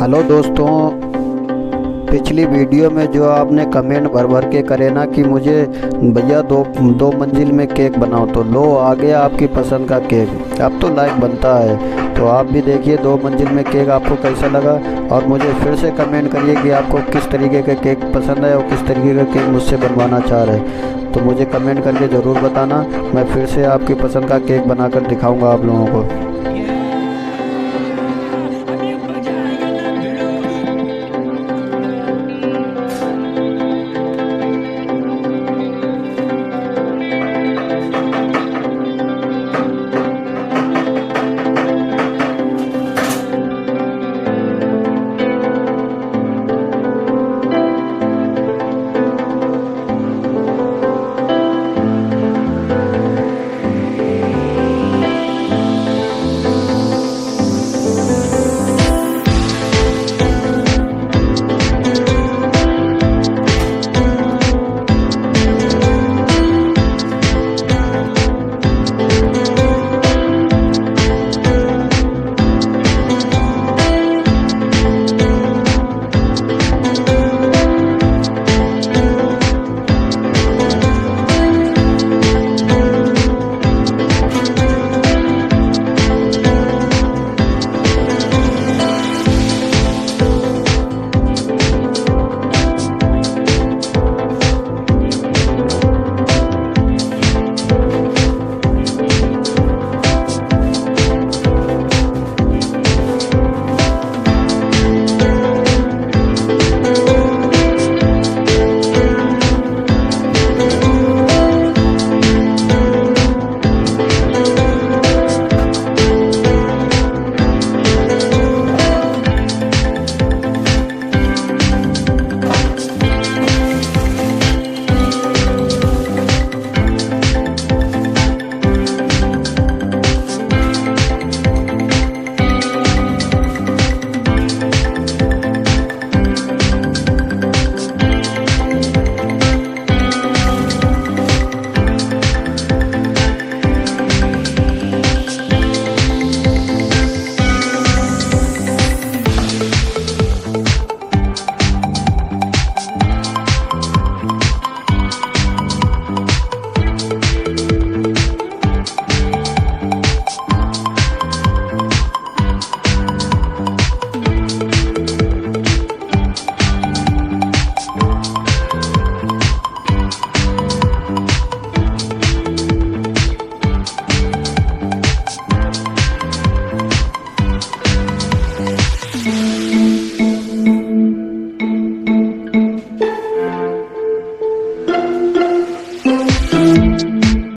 Hello दोस्तों, पिछली video में जो आपने कमेंट भर भर के करे ना कि मुझे भैया दो मंजिल में केक बनाओ, तो लो आ गया आपकी पसंद का केक। अब तो लाइक बनता है, तो आप भी देखिए 2 मंजिल में केक आपको कैसा लगा। और मुझे फिर से कमेंट करिए कि आपको किस तरीके का केक पसंद है और किस तरीके का केक मुझसे बनवाना चाह रहे हैं। तो मुझे कमेंट करके ज़रूर बताना, मैं फिर से आपकी पसंद का केक बनाकर दिखाऊँगा आप लोगों को।